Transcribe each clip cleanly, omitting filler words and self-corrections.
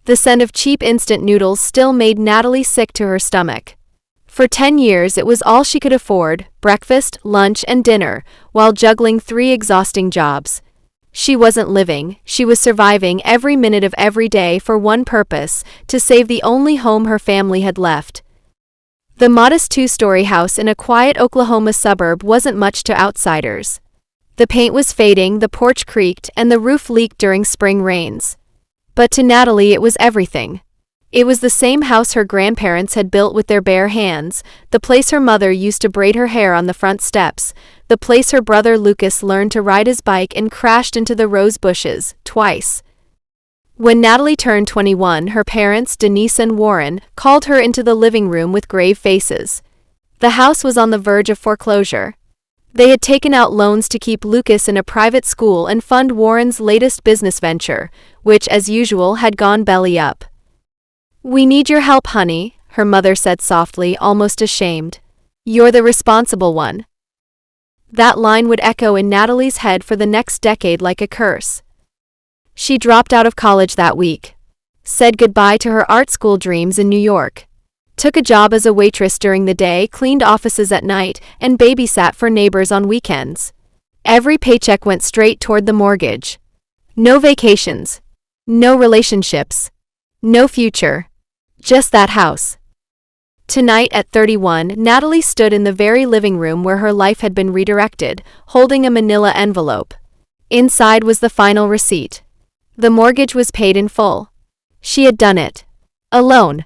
The scent of cheap instant noodles still made Natalie sick to her stomach. For 10 years it was all she could afford, breakfast, lunch, and dinner, while juggling 3 exhausting jobs. She wasn't living, she was surviving every minute of every day for one purpose, to save the only home her family had left. The modest 2-story house in a quiet Oklahoma suburb wasn't much to outsiders. The paint was fading, the porch creaked, and the roof leaked during spring rains. But to Natalie it was everything. It was the same house her grandparents had built with their bare hands, the place her mother used to braid her hair on the front steps, the place her brother Lucas learned to ride his bike and crashed into the rose bushes, twice. When Natalie turned 21, her parents, Denise and Warren, called her into the living room with grave faces. The house was on the verge of foreclosure. They had taken out loans to keep Lucas in a private school and fund Warren's latest business venture, which, as usual, had gone belly up. "We need your help, honey," her mother said softly, almost ashamed. "You're the responsible one." That line would echo in Natalie's head for the next decade like a curse. She dropped out of college that week, said goodbye to her art school dreams in New York, took a job as a waitress during the day, cleaned offices at night, and babysat for neighbors on weekends. Every paycheck went straight toward the mortgage. No vacations. No relationships. No future. Just that house. Tonight at 31, Natalie stood in the very living room where her life had been redirected, holding a manila envelope. Inside was the final receipt. The mortgage was paid in full. She had done it. Alone.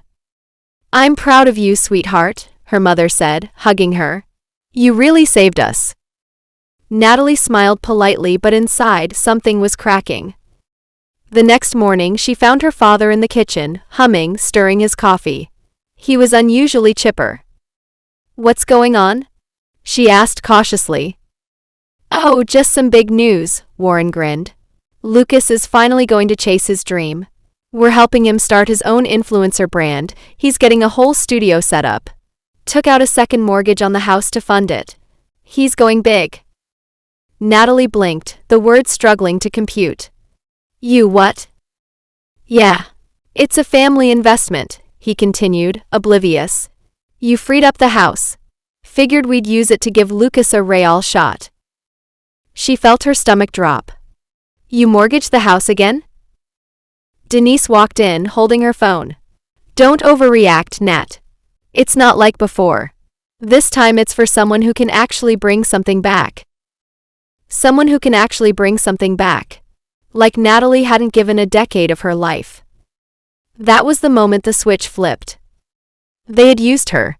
"I'm proud of you, sweetheart," her mother said, hugging her. "You really saved us." Natalie smiled politely, but inside something was cracking. The next morning she found her father in the kitchen, humming, stirring his coffee. He was unusually chipper. "What's going on?" she asked cautiously. "Oh, just some big news," Warren grinned. "Lucas is finally going to chase his dream. We're helping him start his own influencer brand. He's getting a whole studio set up. Took out a second mortgage on the house to fund it. He's going big." Natalie blinked, the words struggling to compute. "You what?" "Yeah. It's a family investment," he continued, oblivious. "You freed up the house. Figured we'd use it to give Lucas a real shot." She felt her stomach drop. "You mortgaged the house again?" Denise walked in, holding her phone. "Don't overreact, Nat. It's not like before. This time it's for someone who can actually bring something back." Someone who can actually bring something back. Like Natalie hadn't given a decade of her life. That was the moment the switch flipped. They had used her.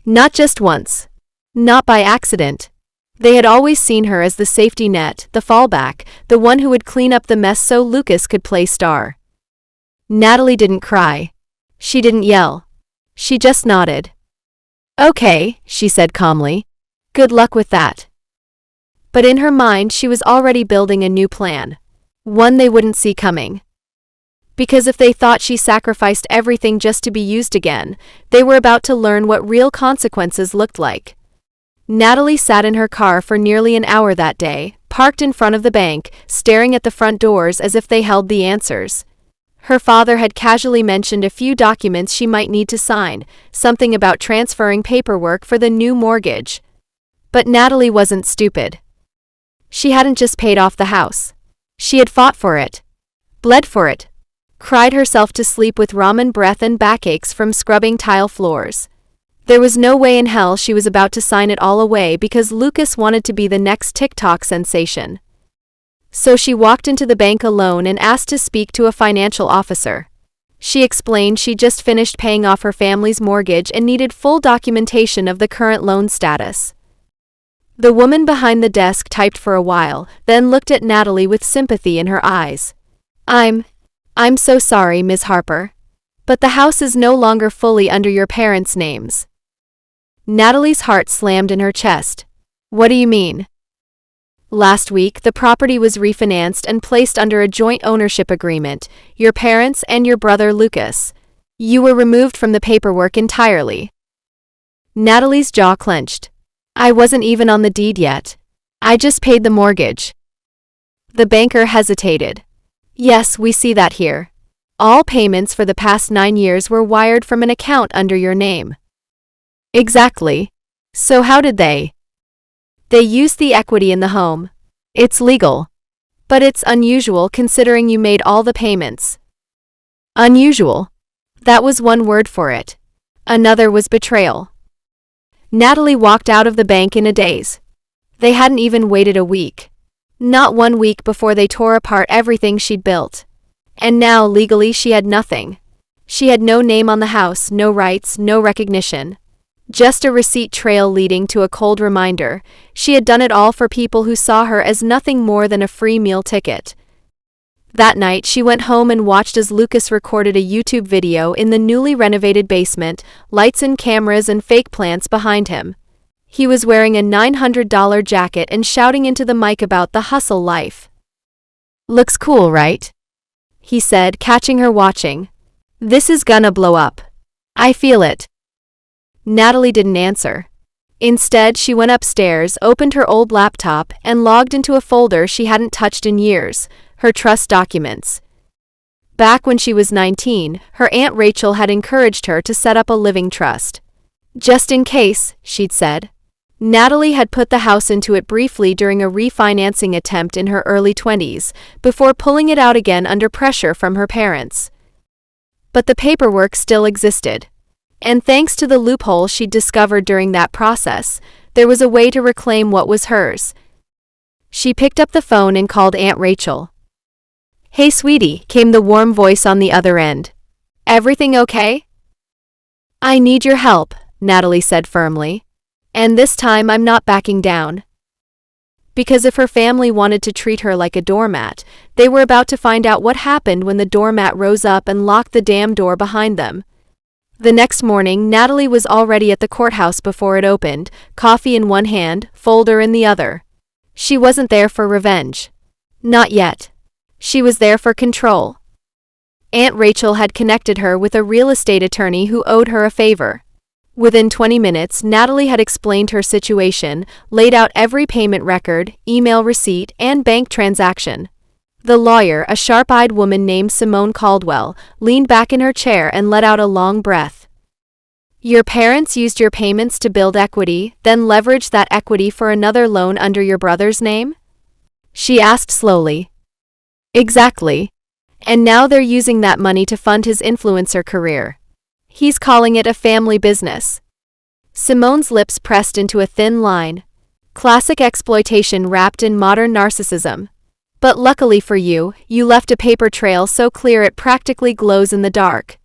Not just once. Not by accident. They had always seen her as the safety net, the fallback, the one who would clean up the mess so Lucas could play star. Natalie didn't cry. She didn't yell. She just nodded. "Okay," she said calmly. "Good luck with that." But in her mind she was already building a new plan. One they wouldn't see coming. Because if they thought she sacrificed everything just to be used again, they were about to learn what real consequences looked like. Natalie sat in her car for nearly an hour that day, parked in front of the bank, staring at the front doors as if they held the answers. Her father had casually mentioned a few documents she might need to sign, something about transferring paperwork for the new mortgage. But Natalie wasn't stupid. She hadn't just paid off the house. She had fought for it. Bled for it. Cried herself to sleep with ramen breath and backaches from scrubbing tile floors. There was no way in hell she was about to sign it all away because Lucas wanted to be the next TikTok sensation. So she walked into the bank alone and asked to speak to a financial officer. She explained she just finished paying off her family's mortgage and needed full documentation of the current loan status. The woman behind the desk typed for a while, then looked at Natalie with sympathy in her eyes. I'm so sorry, Ms. Harper. But the house is no longer fully under your parents' names." Natalie's heart slammed in her chest. "What do you mean?" "Last week, the property was refinanced and placed under a joint ownership agreement, your parents and your brother Lucas. You were removed from the paperwork entirely." Natalie's jaw clenched. "I wasn't even on the deed yet. I just paid the mortgage." The banker hesitated. "Yes, we see that here. All payments for the past 9 years were wired from an account under your name. Exactly. So how did they? They used the equity in the home. It's legal. But it's unusual considering you made all the payments. Unusual. That was one word for it. Another was betrayal. Natalie walked out of the bank in a daze. They hadn't even waited a week. Not 1 week before they tore apart everything she'd built. And now, legally, she had nothing. She had no name on the house, no rights, no recognition. Just a receipt trail leading to a cold reminder. She had done it all for people who saw her as nothing more than a free meal ticket. That night, she went home and watched as Lucas recorded a YouTube video in the newly renovated basement, lights and cameras and fake plants behind him. He was wearing a $900 jacket and shouting into the mic about the hustle life. "Looks cool, right?" he said, catching her watching. "This is gonna blow up. I feel it." Natalie didn't answer. Instead, she went upstairs, opened her old laptop, and logged into a folder she hadn't touched in years, her trust documents. Back when she was 19, her Aunt Rachel had encouraged her to set up a living trust. Just in case, she'd said. Natalie had put the house into it briefly during a refinancing attempt in her early 20s, before pulling it out again under pressure from her parents. But the paperwork still existed. And thanks to the loophole she'd discovered during that process, there was a way to reclaim what was hers. She picked up the phone and called Aunt Rachel. "Hey, sweetie," came the warm voice on the other end. "Everything okay?" "I need your help," Natalie said firmly. "And this time I'm not backing down." Because if her family wanted to treat her like a doormat, they were about to find out what happened when the doormat rose up and locked the damn door behind them. The next morning, Natalie was already at the courthouse before it opened, coffee in one hand, folder in the other. She wasn't there for revenge. Not yet. She was there for control. Aunt Rachel had connected her with a real estate attorney who owed her a favor. Within 20 minutes, Natalie had explained her situation, laid out every payment record, email receipt, and bank transaction. The lawyer, a sharp-eyed woman named Simone Caldwell, leaned back in her chair and let out a long breath. "Your parents used your payments to build equity, then leveraged that equity for another loan under your brother's name?" she asked slowly. "Exactly. And now they're using that money to fund his influencer career. He's calling it a family business." Simone's lips pressed into a thin line. Classic exploitation wrapped in modern narcissism. But luckily for you, you left a paper trail so clear it practically glows in the dark.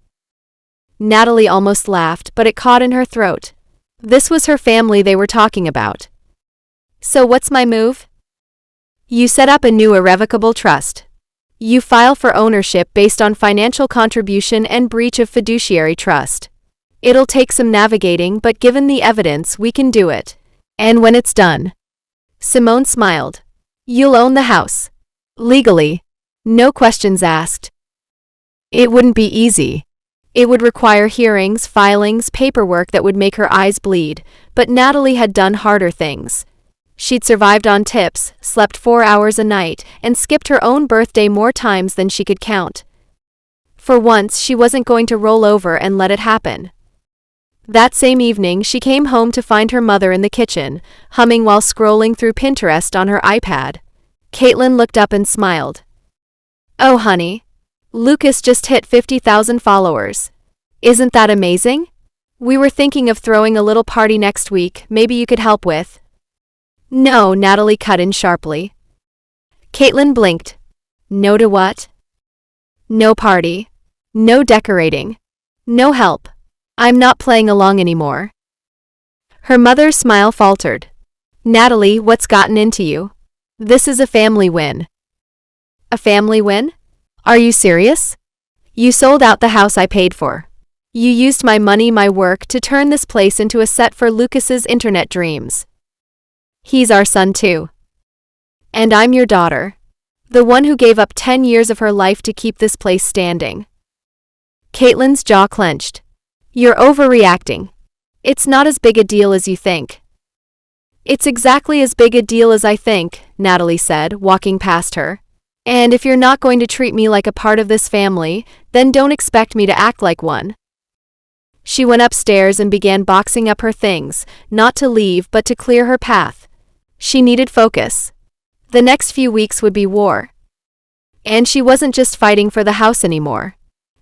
Natalie almost laughed, but it caught in her throat. This was her family they were talking about. "So what's my move?" "You set up a new irrevocable trust. You file for ownership based on financial contribution and breach of fiduciary trust. It'll take some navigating, but given the evidence, we can do it. And when it's done..." Simone smiled. "You'll own the house. Legally. No questions asked." It wouldn't be easy. It would require hearings, filings, paperwork that would make her eyes bleed, but Natalie had done harder things. She'd survived on tips, slept 4 hours a night, and skipped her own birthday more times than she could count. For once, she wasn't going to roll over and let it happen. That same evening, she came home to find her mother in the kitchen, humming while scrolling through Pinterest on her iPad. Caitlin looked up and smiled. "Oh, honey. Lucas just hit 50,000 followers. Isn't that amazing? We were thinking of throwing a little party next week, maybe you could help with." "No," Natalie cut in sharply. Caitlin blinked. "No to what?" "No party. No decorating. No help. I'm not playing along anymore." Her mother's smile faltered. "Natalie, what's gotten into you? This is a family win." "A family win? Are you serious? You sold out the house I paid for. You used my money, my work, to turn this place into a set for Lucas's internet dreams. He's our son too. And I'm your daughter. The one who gave up 10 years of her life to keep this place standing." Caitlin's jaw clenched. "You're overreacting. It's not as big a deal as you think." "It's exactly as big a deal as I think," Natalie said, walking past her. And if you're not going to treat me like a part of this family, then don't expect me to act like one. She went upstairs and began boxing up her things, not to leave but to clear her path. She needed focus. The next few weeks would be war. And she wasn't just fighting for the house anymore.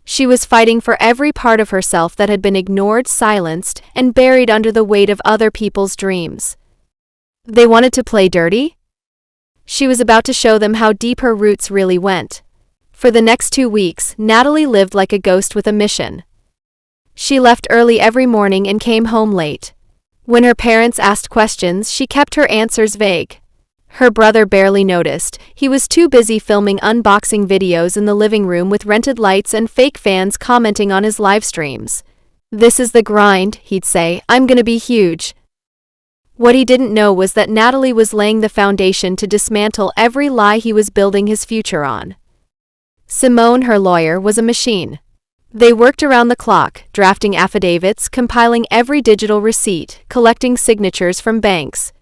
She was fighting for every part of herself that had been ignored, silenced, and buried under the weight of other people's dreams. They wanted to play dirty? She was about to show them how deep her roots really went. For the next 2 weeks, Natalie lived like a ghost with a mission. She left early every morning and came home late. When her parents asked questions, she kept her answers vague. Her brother barely noticed. He was too busy filming unboxing videos in the living room with rented lights and fake fans commenting on his live streams. "This is the grind," he'd say. "I'm gonna be huge." What he didn't know was that Natalie was laying the foundation to dismantle every lie he was building his future on. Simone, her lawyer, was a machine. They worked around the clock, drafting affidavits, compiling every digital receipt, collecting signatures from banks.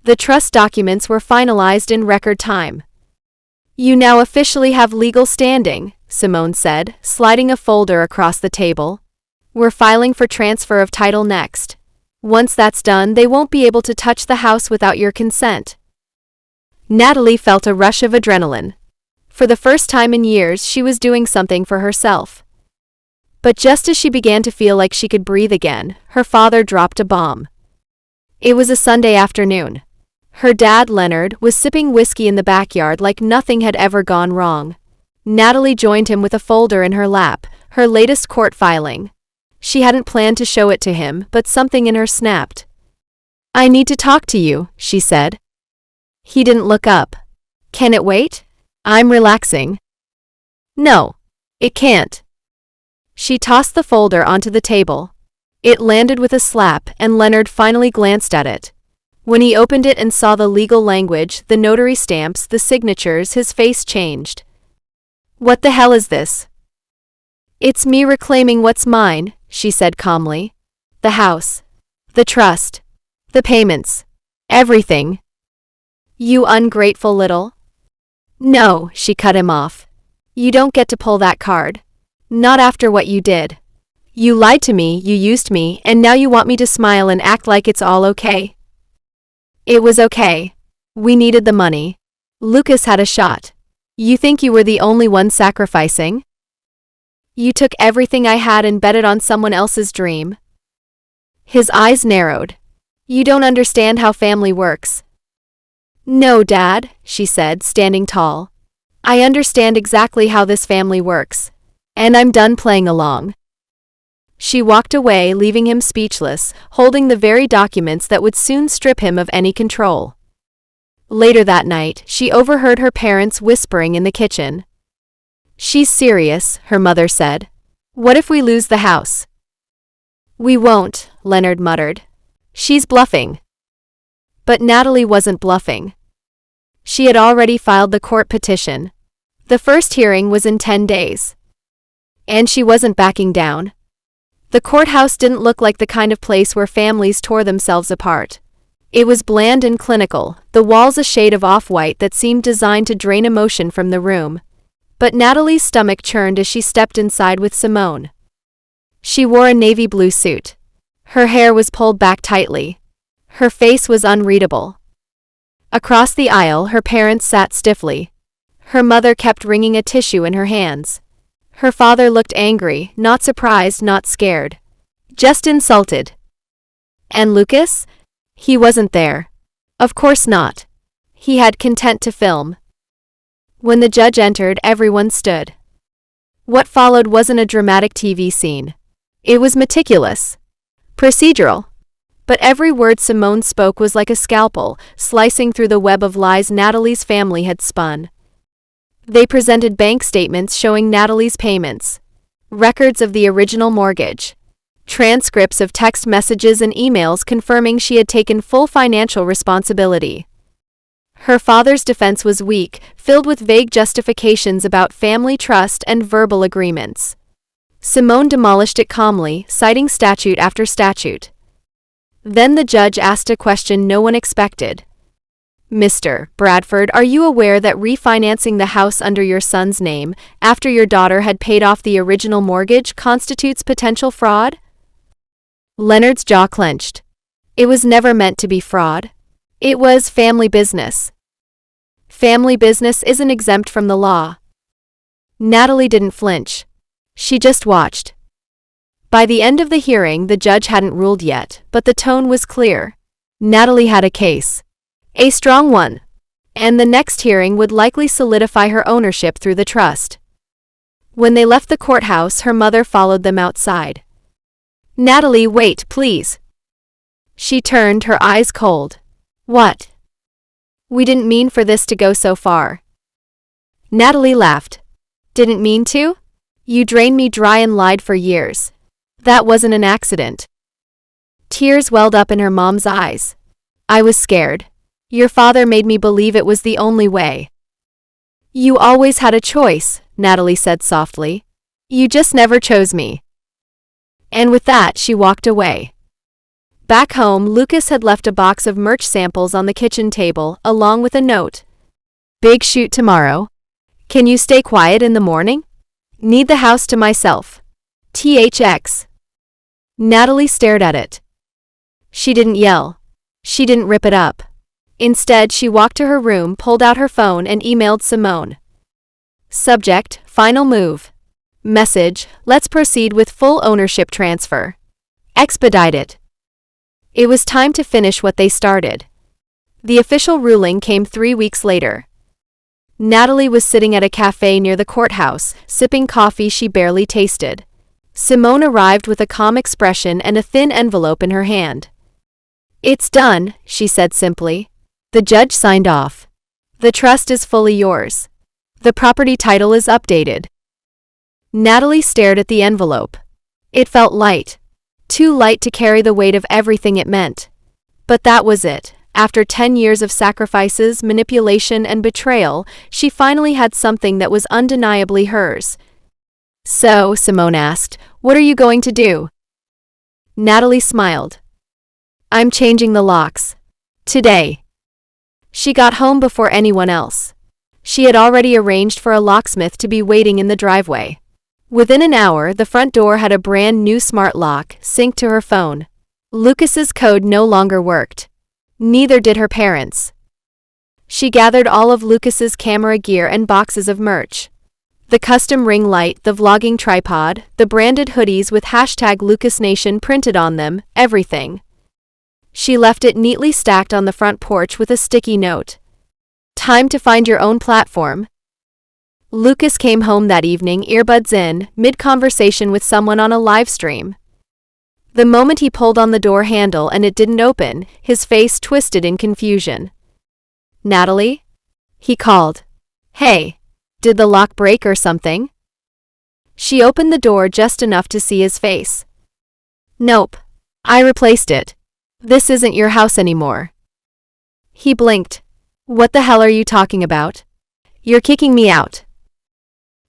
The trust documents were finalized in record time. "You now officially have legal standing," Simone said, sliding a folder across the table. "We're filing for transfer of title next. Once that's done, they won't be able to touch the house without your consent." Natalie felt a rush of adrenaline. For the first time in years, she was doing something for herself. But just as she began to feel like she could breathe again, her father dropped a bomb. It was a Sunday afternoon. Her dad, Leonard, was sipping whiskey in the backyard like nothing had ever gone wrong. Natalie joined him with a folder in her lap, her latest court filing. She hadn't planned to show it to him, but something in her snapped. "I need to talk to you," she said. He didn't look up. "Can it wait? I'm relaxing." "No, it can't." She tossed the folder onto the table. It landed with a slap, and Leonard finally glanced at it. When he opened it and saw the legal language, the notary stamps, the signatures, his face changed. "What the hell is this?" "It's me reclaiming what's mine," she said calmly. "The house. The trust. The payments. Everything." "You ungrateful little—" "No," she cut him off. "You don't get to pull that card. Not after what you did. You lied to me, you used me, and now you want me to smile and act like it's all okay." "It was okay. We needed the money. Lucas had a shot. You think you were the only one sacrificing? You took everything I had and bet it on someone else's dream." His eyes narrowed. "You don't understand how family works." "No, Dad," she said, standing tall. "I understand exactly how this family works. And I'm done playing along." She walked away, leaving him speechless, holding the very documents that would soon strip him of any control. Later that night, she overheard her parents whispering in the kitchen. "She's serious," her mother said. "What if we lose the house?" "We won't," Leonard muttered. "She's bluffing." But Natalie wasn't bluffing. She had already filed the court petition. The first hearing was in 10 days. And she wasn't backing down. The courthouse didn't look like the kind of place where families tore themselves apart. It was bland and clinical, the walls a shade of off-white that seemed designed to drain emotion from the room. But Natalie's stomach churned as she stepped inside with Simone. She wore a navy blue suit. Her hair was pulled back tightly. Her face was unreadable. Across the aisle, her parents sat stiffly. Her mother kept wringing a tissue in her hands. Her father looked angry, not surprised, not scared. Just insulted. And Lucas? He wasn't there. Of course not. He had content to film. When the judge entered, everyone stood. What followed wasn't a dramatic TV scene. It was meticulous. Procedural. But every word Simone spoke was like a scalpel, slicing through the web of lies Natalie's family had spun. They presented bank statements showing Natalie's payments, records of the original mortgage, transcripts of text messages and emails confirming she had taken full financial responsibility. Her father's defense was weak, filled with vague justifications about family trust and verbal agreements. Simone demolished it calmly, citing statute after statute. Then the judge asked a question no one expected. Mr. Bradford, are you aware that refinancing the house under your son's name after your daughter had paid off the original mortgage constitutes potential fraud? Leonard's jaw clenched. It was never meant to be fraud. It was family business. Family business isn't exempt from the law. Natalie didn't flinch. She just watched. By the end of the hearing, the judge hadn't ruled yet, but the tone was clear. Natalie had a case. A strong one. And the next hearing would likely solidify her ownership through the trust. When they left the courthouse, her mother followed them outside. Natalie, wait, please. She turned, her eyes cold. What? We didn't mean for this to go so far. Natalie laughed. Didn't mean to? You drained me dry and lied for years. That wasn't an accident. Tears welled up in her mom's eyes. I was scared. Your father made me believe it was the only way. You always had a choice, Natalie said softly. You just never chose me. And with that, she walked away. Back home, Lucas had left a box of merch samples on the kitchen table, along with a note. Big shoot tomorrow. Can you stay quiet in the morning? Need the house to myself. THX. Natalie stared at it. She didn't yell. She didn't rip it up. Instead, she walked to her room, pulled out her phone, and emailed Simone. Subject, final move. Message, let's proceed with full ownership transfer. Expedite it. It was time to finish what they started. The official ruling came 3 weeks later. Natalie was sitting at a cafe near the courthouse, sipping coffee she barely tasted. Simone arrived with a calm expression and a thin envelope in her hand. It's done, she said simply. The judge signed off. The trust is fully yours. The property title is updated. Natalie stared at the envelope. It felt light. Too light to carry the weight of everything it meant. But that was it. After 10 years of sacrifices, manipulation, and betrayal, she finally had something that was undeniably hers. So, Simone asked, what are you going to do? Natalie smiled. I'm changing the locks. Today. She got home before anyone else. She had already arranged for a locksmith to be waiting in the driveway. Within an hour, the front door had a brand new smart lock synced to her phone. Lucas's code no longer worked. Neither did her parents'. She gathered all of Lucas's camera gear and boxes of merch. The custom ring light, the vlogging tripod, the branded hoodies with hashtag LucasNation printed on them, everything. She left it neatly stacked on the front porch with a sticky note. Time to find your own platform. Lucas came home that evening, earbuds in, mid-conversation with someone on a live stream. The moment he pulled on the door handle and it didn't open, his face twisted in confusion. Natalie? He called. Hey, did the lock break or something? She opened the door just enough to see his face. Nope. I replaced it. This isn't your house anymore. He blinked. What the hell are you talking about? You're kicking me out.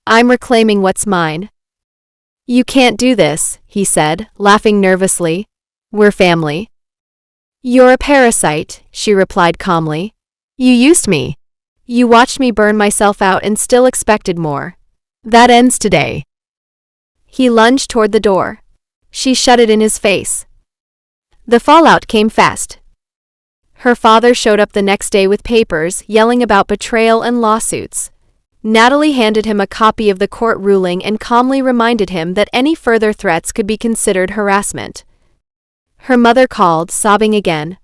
I'm reclaiming what's mine. You can't do this, he said, laughing nervously. We're family. You're a parasite, she replied calmly. You used me. You watched me burn myself out and still expected more. That ends today. He lunged toward the door. She shut it in his face. The fallout came fast. Her father showed up the next day with papers, yelling about betrayal and lawsuits. Natalie handed him a copy of the court ruling and calmly reminded him that any further threats could be considered harassment. Her mother called, sobbing again.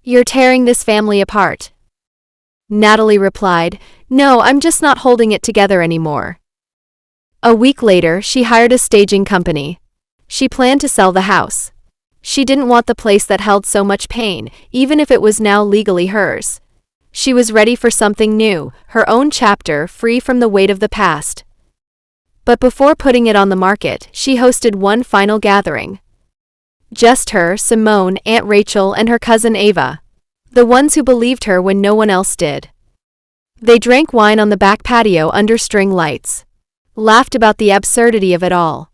You're tearing this family apart. Natalie replied, No, I'm just not holding it together anymore. A week later, she hired a staging company. She planned to sell the house. She didn't want the place that held so much pain, even if it was now legally hers. She was ready for something new, her own chapter, free from the weight of the past. But before putting it on the market, she hosted one final gathering. Just her, Simone, Aunt Rachel, and her cousin Ava. The ones who believed her when no one else did. They drank wine on the back patio under string lights. Laughed about the absurdity of it all.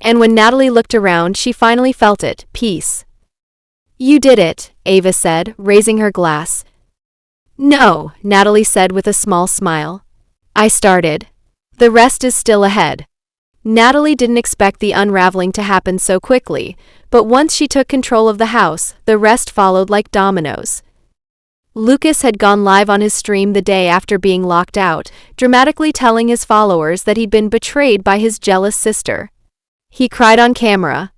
And when Natalie looked around, she finally felt it, peace. You did it, Ava said, raising her glass. No, Natalie said with a small smile. I started. The rest is still ahead. Natalie didn't expect the unraveling to happen so quickly, but once she took control of the house, the rest followed like dominoes. Lucas had gone live on his stream the day after being locked out, dramatically telling his followers that he'd been betrayed by his jealous sister. He cried on camera.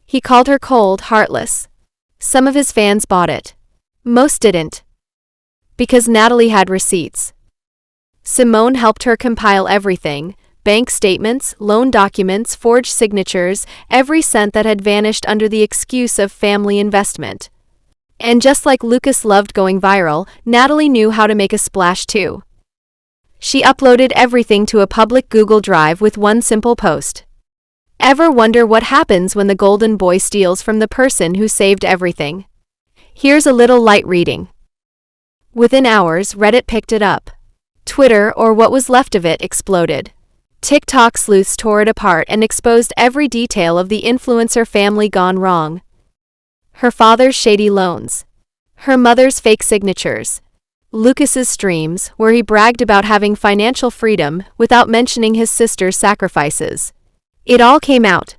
He called her cold, heartless. Some of his fans bought it. Most didn't. Because Natalie had receipts. Simone helped her compile everything: bank statements, loan documents, forged signatures, every cent that had vanished under the excuse of family investment. And just like Lucas loved going viral, Natalie knew how to make a splash too. She uploaded everything to a public Google Drive with one simple post. Ever wonder what happens when the golden boy steals from the person who saved everything? Here's a little light reading. Within hours, Reddit picked it up. Twitter, or what was left of it, exploded. TikTok sleuths tore it apart and exposed every detail of the influencer family gone wrong. Her father's shady loans. Her mother's fake signatures. Lucas's streams, where he bragged about having financial freedom without mentioning his sister's sacrifices. It all came out.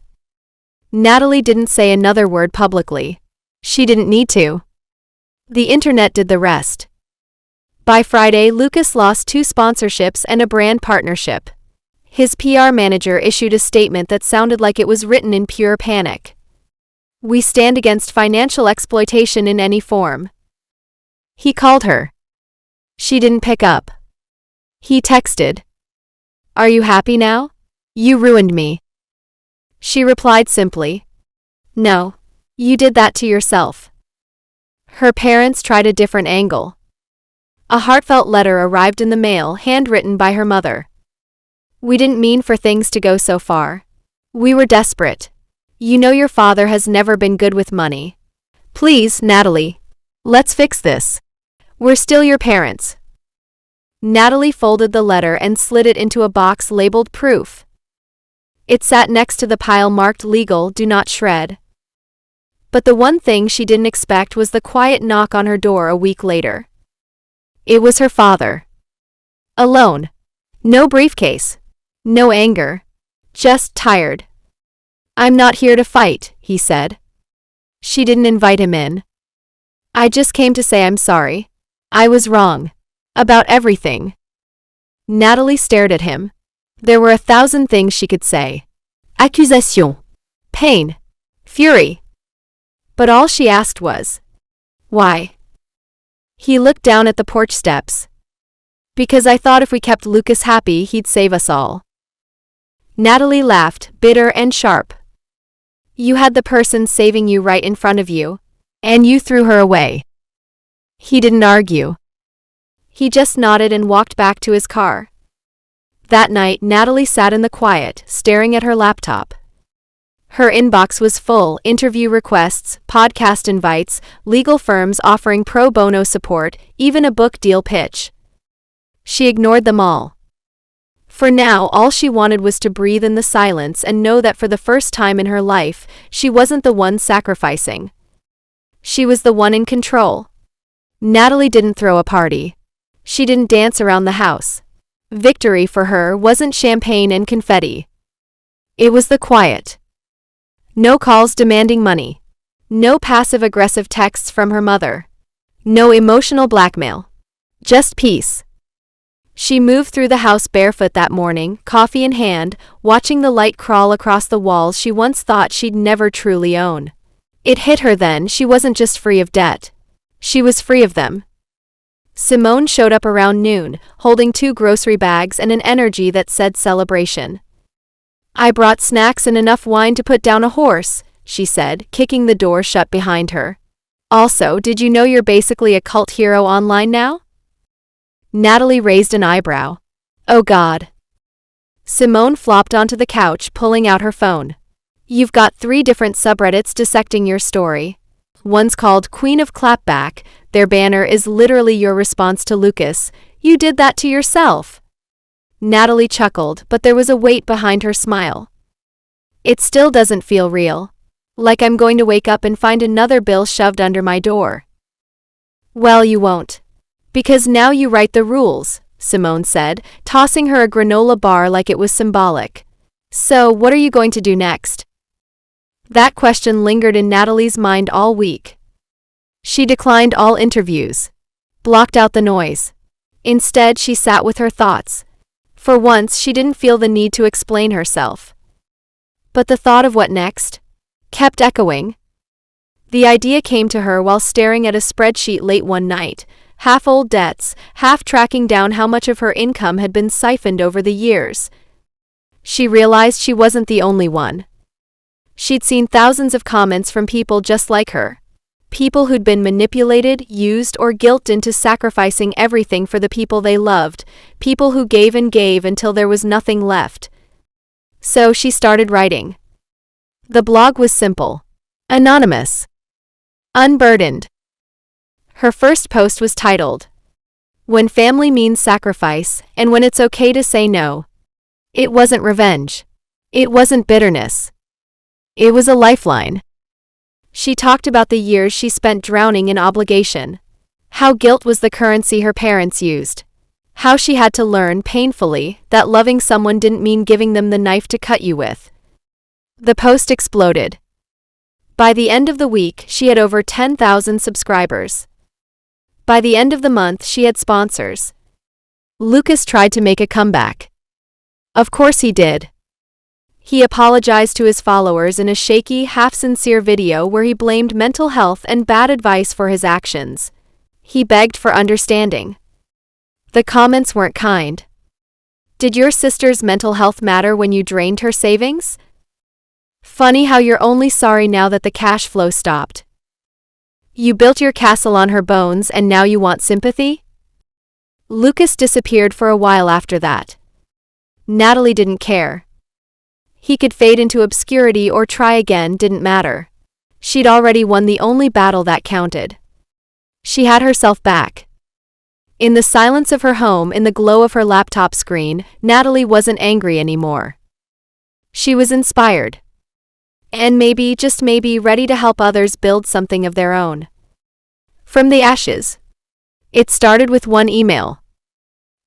Natalie didn't say another word publicly. She didn't need to. The internet did the rest. By Friday, Lucas lost 2 sponsorships and a brand partnership. His PR manager issued a statement that sounded like it was written in pure panic. We stand against financial exploitation in any form. He called her. She didn't pick up. He texted. Are you happy now? You ruined me. She replied simply. No. You did that to yourself. Her parents tried a different angle. A heartfelt letter arrived in the mail, handwritten by her mother. We didn't mean for things to go so far. We were desperate. You know your father has never been good with money. Please, Natalie. Let's fix this. We're still your parents. Natalie folded the letter and slid it into a box labeled proof. It sat next to the pile marked legal, do not shred. But the one thing she didn't expect was the quiet knock on her door a week later. It was her father. Alone. No briefcase. No anger. Just tired. I'm not here to fight, he said. She didn't invite him in. I just came to say I'm sorry. I was wrong. About everything. Natalie stared at him. There were 1,000 things she could say. Accusation. Pain. Fury. But all she asked was, why? He looked down at the porch steps. Because I thought if we kept Lucas happy, he'd save us all. Natalie laughed, bitter and sharp. You had the person saving you right in front of you, and you threw her away. He didn't argue. He just nodded and walked back to his car. That night, Natalie sat in the quiet, staring at her laptop. Her inbox was full: interview requests, podcast invites, legal firms offering pro bono support, even a book deal pitch. She ignored them all. For now, all she wanted was to breathe in the silence and know that for the first time in her life, she wasn't the one sacrificing. She was the one in control. Natalie didn't throw a party. She didn't dance around the house. Victory for her wasn't champagne and confetti. It was the quiet. No calls demanding money. No passive-aggressive texts from her mother. No emotional blackmail. Just peace. She moved through the house barefoot that morning, coffee in hand, watching the light crawl across the walls she once thought she'd never truly own. It hit her then: she wasn't just free of debt. She was free of them. Simone showed up around noon, holding 2 grocery bags and an energy that said celebration. I brought snacks and enough wine to put down a horse, she said, kicking the door shut behind her. Also, did you know you're basically a cult hero online now? Natalie raised an eyebrow. Oh God. Simone flopped onto the couch, pulling out her phone. You've got 3 different subreddits dissecting your story. One's called Queen of Clapback. Their banner is literally your response to Lucas. You did that to yourself. Natalie chuckled, but there was a weight behind her smile. It still doesn't feel real. Like I'm going to wake up and find another bill shoved under my door. Well, you won't. Because now you write the rules, Simone said, tossing her a granola bar like it was symbolic. So, what are you going to do next? That question lingered in Natalie's mind all week. She declined all interviews, blocked out the noise. Instead, she sat with her thoughts. For once, she didn't feel the need to explain herself. But the thought of what next kept echoing. The idea came to her while staring at a spreadsheet late one night, half old debts, half tracking down how much of her income had been siphoned over the years. She realized she wasn't the only one. She'd seen thousands of comments from people just like her. People who'd been manipulated, used, or guilted into sacrificing everything for the people they loved, people who gave and gave until there was nothing left. So she started writing. The blog was simple, anonymous, unburdened. Her first post was titled, "When Family Means Sacrifice, and When It's Okay to Say No." It wasn't revenge. It wasn't bitterness. It was a lifeline. She talked about the years she spent drowning in obligation. How guilt was the currency her parents used. How she had to learn, painfully, that loving someone didn't mean giving them the knife to cut you with. The post exploded. By the end of the week, she had over 10,000 subscribers. By the end of the month, she had sponsors. Lucas tried to make a comeback. Of course he did. He apologized to his followers in a shaky, half-sincere video where he blamed mental health and bad advice for his actions. He begged for understanding. The comments weren't kind. Did your sister's mental health matter when you drained her savings? Funny how you're only sorry now that the cash flow stopped. You built your castle on her bones and now you want sympathy? Lucas disappeared for a while after that. Natalie didn't care. He could fade into obscurity or try again, didn't matter. She'd already won the only battle that counted. She had herself back. In the silence of her home, in the glow of her laptop screen, Natalie wasn't angry anymore. She was inspired. And maybe, just maybe, ready to help others build something of their own. From the ashes. It started with one email.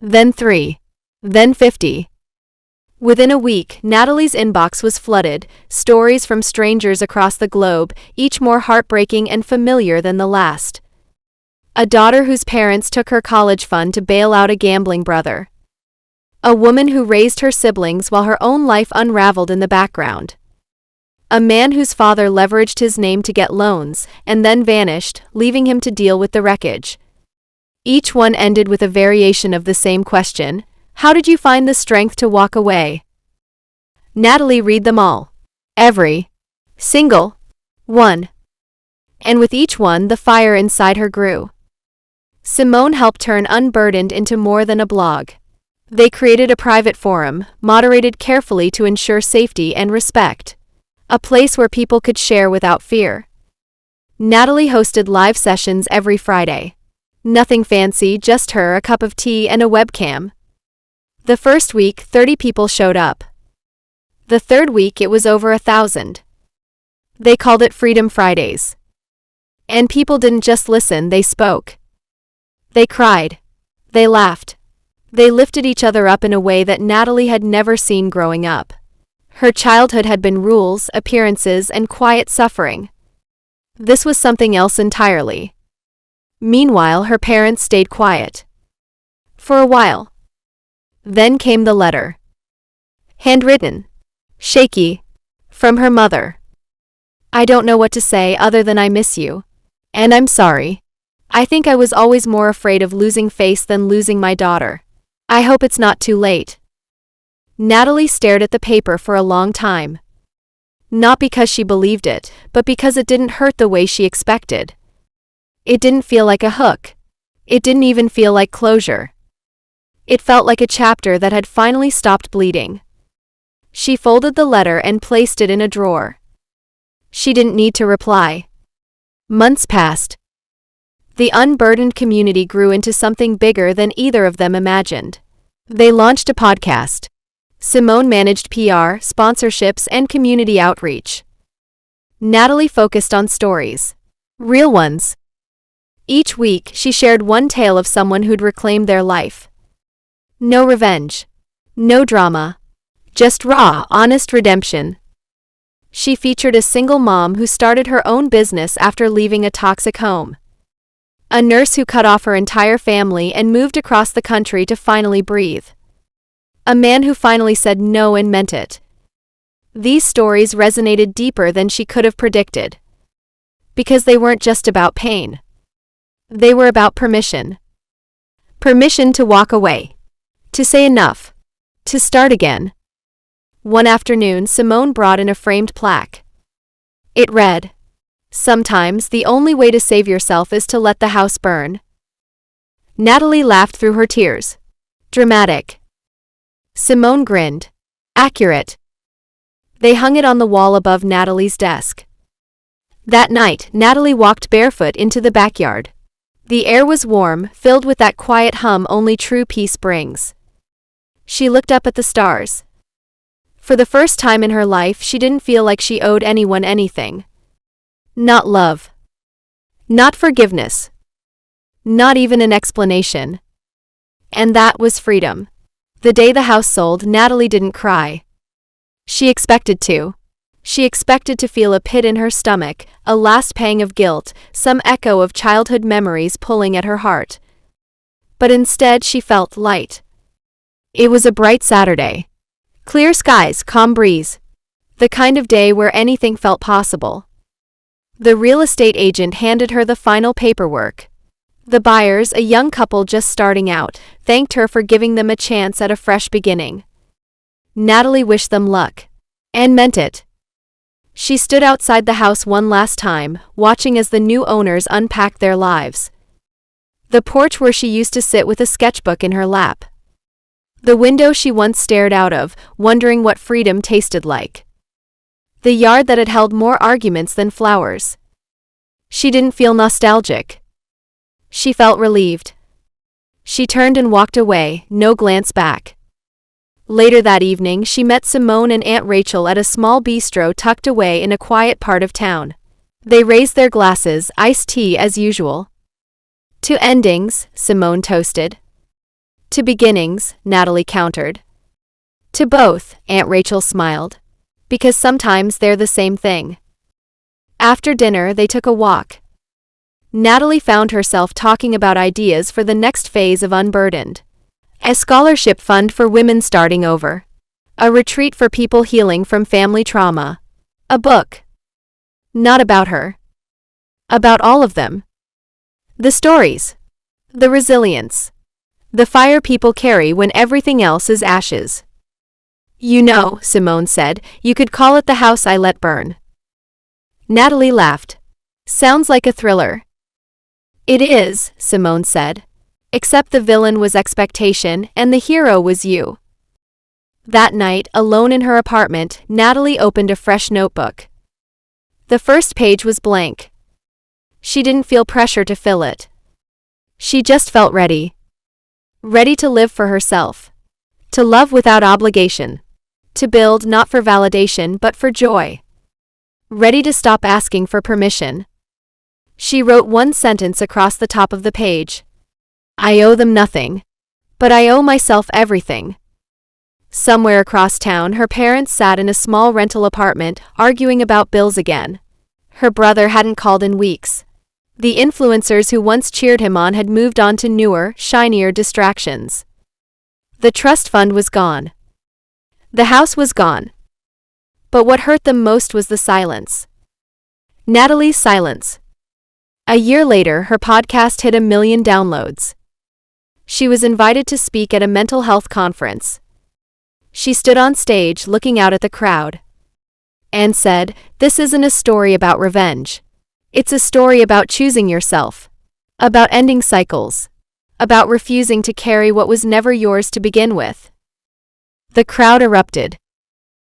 Then 3. Then 50. Within a week, Natalie's inbox was flooded, stories from strangers across the globe, each more heartbreaking and familiar than the last. A daughter whose parents took her college fund to bail out a gambling brother. A woman who raised her siblings while her own life unraveled in the background. A man whose father leveraged his name to get loans, and then vanished, leaving him to deal with the wreckage. Each one ended with a variation of the same question. How did you find the strength to walk away? Natalie read them all. Every single one. And with each one, the fire inside her grew. Simone helped turn Unburdened into more than a blog. They created a private forum, moderated carefully to ensure safety and respect. A place where people could share without fear. Natalie hosted live sessions every Friday. Nothing fancy, just her, a cup of tea, and a webcam. The first week, 30 people showed up. The third week, it was over 1,000. They called it Freedom Fridays. And people didn't just listen, they spoke. They cried. They laughed. They lifted each other up in a way that Natalie had never seen growing up. Her childhood had been rules, appearances, and quiet suffering. This was something else entirely. Meanwhile, her parents stayed quiet. For a while. Then came the letter. Handwritten. Shaky. From her mother. I don't know what to say other than I miss you. And I'm sorry. I think I was always more afraid of losing face than losing my daughter. I hope it's not too late. Natalie stared at the paper for a long time. Not because she believed it, but because it didn't hurt the way she expected. It didn't feel like a hook. It didn't even feel like closure. It felt like a chapter that had finally stopped bleeding. She folded the letter and placed it in a drawer. She didn't need to reply. Months passed. The Unburdened community grew into something bigger than either of them imagined. They launched a podcast. Simone managed PR, sponsorships, and community outreach. Natalie focused on stories. Real ones. Each week, she shared one tale of someone who'd reclaimed their life. No revenge. No drama. Just raw, honest redemption. She featured a single mom who started her own business after leaving a toxic home. A nurse who cut off her entire family and moved across the country to finally breathe. A man who finally said no and meant it. These stories resonated deeper than she could have predicted. Because they weren't just about pain. They were about permission. Permission to walk away. To say enough. To start again. One afternoon, Simone brought in a framed plaque. It read, "Sometimes the only way to save yourself is to let the house burn." Natalie laughed through her tears. Dramatic. Simone grinned. Accurate. They hung it on the wall above Natalie's desk. That night, Natalie walked barefoot into the backyard. The air was warm, filled with that quiet hum only true peace brings. She looked up at the stars. For the first time in her life, she didn't feel like she owed anyone anything. Not love. Not forgiveness. Not even an explanation. And that was freedom. The day the house sold, Natalie didn't cry. She expected to. She expected to feel a pit in her stomach, a last pang of guilt, some echo of childhood memories pulling at her heart. But instead she felt light. It was a bright Saturday. Clear skies, calm breeze. The kind of day where anything felt possible. The real estate agent handed her the final paperwork. The buyers, a young couple just starting out, thanked her for giving them a chance at a fresh beginning. Natalie wished them luck. And meant it. She stood outside the house one last time, watching as the new owners unpacked their lives. The porch where she used to sit with a sketchbook in her lap. The window she once stared out of, wondering what freedom tasted like. The yard that had held more arguments than flowers. She didn't feel nostalgic. She felt relieved. She turned and walked away, no glance back. Later that evening, she met Simone and Aunt Rachel at a small bistro tucked away in a quiet part of town. They raised their glasses, iced tea as usual. To endings, Simone toasted. To beginnings, Natalie countered. To both, Aunt Rachel smiled. Because sometimes they're the same thing. After dinner, they took a walk. Natalie found herself talking about ideas for the next phase of Unburdened. A scholarship fund for women starting over. A retreat for people healing from family trauma. A book. Not about her. About all of them. The stories. The resilience. The fire people carry when everything else is ashes. You know, Simone said, you could call it the house I let burn. Natalie laughed. Sounds like a thriller. It is, Simone said. Except the villain was expectation and the hero was you. That night, alone in her apartment, Natalie opened a fresh notebook. The first page was blank. She didn't feel pressure to fill it. She just felt ready. Ready to live for herself. To love without obligation. To build not for validation but for joy. Ready to stop asking for permission. She wrote one sentence across the top of the page. I owe them nothing. But I owe myself everything. Somewhere across town, her parents sat in a small rental apartment, arguing about bills again. Her brother hadn't called in weeks. The influencers who once cheered him on had moved on to newer, shinier distractions. The trust fund was gone. The house was gone. But what hurt them most was the silence. Natalie's silence. A year later, her podcast hit 1 million downloads. She was invited to speak at a mental health conference. She stood on stage, looking out at the crowd, and said, "This isn't a story about revenge. It's a story about choosing yourself. About ending cycles. About refusing to carry what was never yours to begin with." The crowd erupted.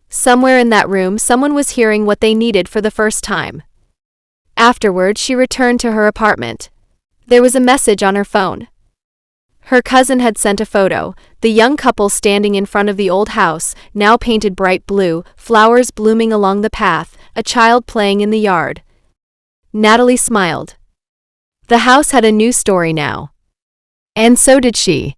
Somewhere in that room, someone was hearing what they needed for the first time. Afterward, she returned to her apartment. There was a message on her phone. Her cousin had sent a photo, the young couple standing in front of the old house, now painted bright blue, flowers blooming along the path, a child playing in the yard. Natalie smiled. The house had a new story now. And so did she.